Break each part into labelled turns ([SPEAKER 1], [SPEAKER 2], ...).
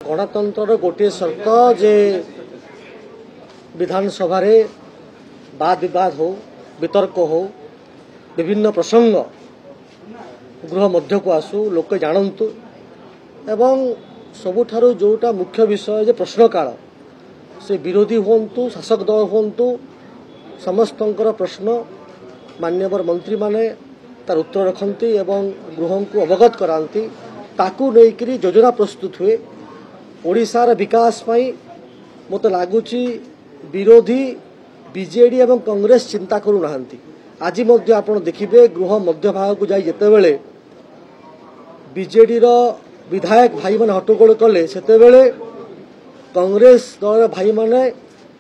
[SPEAKER 1] गणतंत्र गोटे शर्त जे विधानसभा रे वाद विवाद हो वितर्क हो विभिन्न प्रसंग गृह मध्य को आसू लोक जानतु एवं सबुठारु जोटा मुख्य विषय जे प्रश्नकाल से विरोधी हुंतु शासक दल हुंतु समस्तंकर प्रश्न मान्यवर मंत्री माने तार उत्तर रखती एवं गृह को अवगत कराती ताकू लेकिन योजना प्रस्तुत हुए ओडिशार विकास पाई मत लगुच विरोधी बीजेडी एवं कांग्रेस चिंता करू नाहंती। आज मध्य आपण देखिबे गृह मध्य भाग को जाई जेतेबेले बीजेडी रो विधायक भाई माने हट्टगोल कले सेतेबेले कांग्रेस दल भाई माने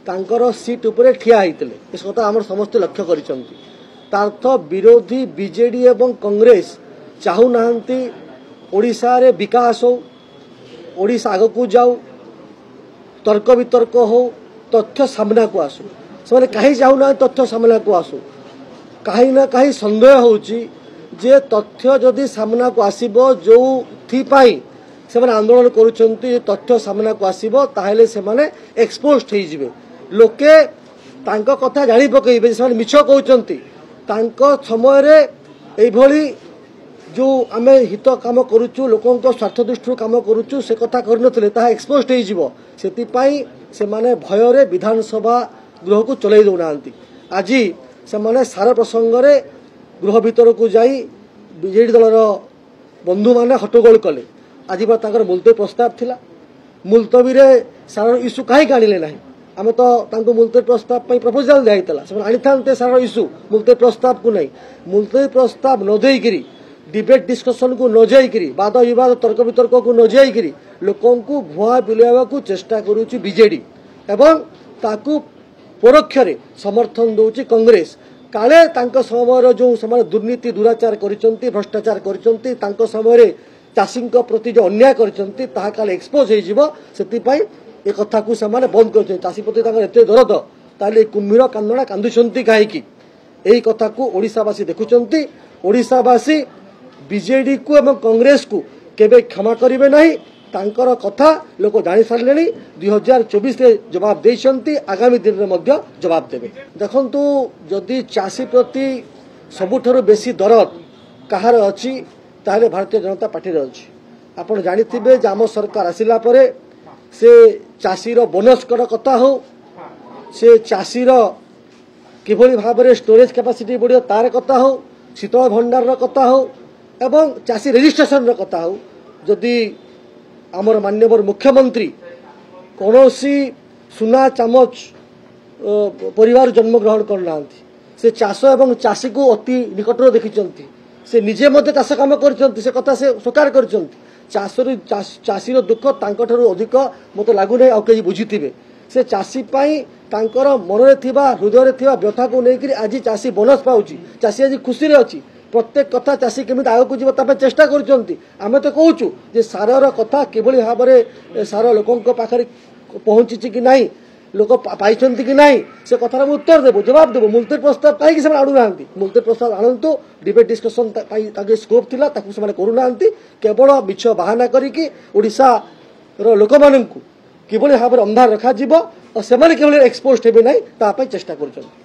[SPEAKER 1] तांकर सीट उपरे ठिया होइतले इस कथा हमर समस्त लक्ष्य करिसंती। तार्थ विरोधी बीजेडी एवं कांग्रेस चाहू नाहंती ओडिशा रे विकास हो ओडिशा आग को जाऊ तर्क वितर्क हो तथ्य सामना को आसू से कहीं चाहू ना तथ्य सामना को आसू कहीं ना कहीं संदेह होची जे तथ्य जदि सामना को आसीबो जो थी पाई से माने आंदोलन करूछंती तथ्य सामना को आसीबो ताहेले से माने एक्सपोज्ड हो जिवे लोके तांको कथा जानि पकेइबे से माने मिछ कहउछंती तांको समय रे एई भली जो आम हित काम करुचु लोकों स्वार्थ दृष्टि काम करुचु से कथा करनथिले ताहा एक्सपोज्ड हो जिवो सेतिपाई से माने भय रे विधानसभा गृह को चलै दउनांती। आज से माने सारा प्रसंग रे गृह भीतर को जाई बीजेडी दलर बंधु माने हट्टगोल कले। आज बा ताकर मुलतवी प्रस्ताव थिला मुलतवी रे सारा इश्यू काहे काढिले नाही आमे तो तांको मुलतवी प्रस्ताव पई प्रपोजल देइतला से आनी थांते सारा इश्यू मुलतवी प्रस्ताव को नहीं मुलतवी प्रस्ताव न देइकरी डिबेट डिस्कशन को न जाइकरी वाद विवाद तर्क वितर्क को न जाइकरी लोकों को भुआ बुलावा को चेष्टा करूची बीजेडी एवं ताकू परोक्ष रे समर्थन दउची कांग्रेस काले तांको समय जो समय दुर्नीति दुराचार करिसंती भ्रष्टाचार करिसंती तांको समय रे चाषीଙ୍କ प्रति जो अन्याय करिसंती ताहा काले एक्सपोज हो जिवो सेति पई ए कथा को समान बंद करछन चाषी प्रति तांकर एते दरद ताले कुम्भीर कांदणा कांदुसंती काहे की एई कथा को ओडिसावासी देखुचंती ओडिसावासी बीजेडी को एवं कांग्रेस को केबे क्षमा करिवे नहीं तांकर कथा लोक जानि सारलेनी 2024 रे जवाब देइसंती आगामी दिन रे मध्य जवाब देबे। देखंतु जदि चाषी प्रति सबुठारु बेसी दरद कहार अछि ताले भारतीय जनता पार्टी रे अछि। आपण जानिथिबे जे आम सरकार आसिला परे से चाषी रो बोनस कर कथा हो से चाषी रो किभली भाबरे स्टोरेज कैपेसिटी बढ़ियो तार कथा हो शीतल भंडार रो कथा हो एवं चाषी रजिस्ट्रेशन कथा हो जदि आमर मान्यवर मुख्यमंत्री कौनसी सुना चामच परिवार जन्म ग्रहण करना से चाष एवं चाषी को अति निकटर देखिचंती से निजे मध्य चाष काम करचंती से कथा से स्वीकार करचंती चाषीर दुख तांकठारु अधिक मते लागु नै आ केही बुझिथिबे से चाषी पाई तांकर मन रे थिबा हृदय रे थिबा व्यथा को नै कि आज चाषी बोनस पाउची चाषी आज खुशी रे अछि प्रत्येक कथा चाषी केमिति आग को जीव तापे चेष्टा करचंती आमे तो कहूचु जे सारर कथा केबोली भाबरे सार लोकंक पाखरे पहुंची कि नाही लोक पाइछंती कि नाही से कथार उत्तर देबो जवाब देबो मुलतवी प्रस्ताव काहे कि से आडू नांती मुलतवी प्रस्ताव आनंतु डिबेट डिस्कशन पाई ताके स्कोप थिला ताकू से करू नांती केवल मिछ बहाना करिकि ओडिसा रो लोक माननकु केबोली भाबरे अंधार रखा जीवो और से केवल एक्सपोज्ड हेबे नाही ता पई चेष्टा करचंती।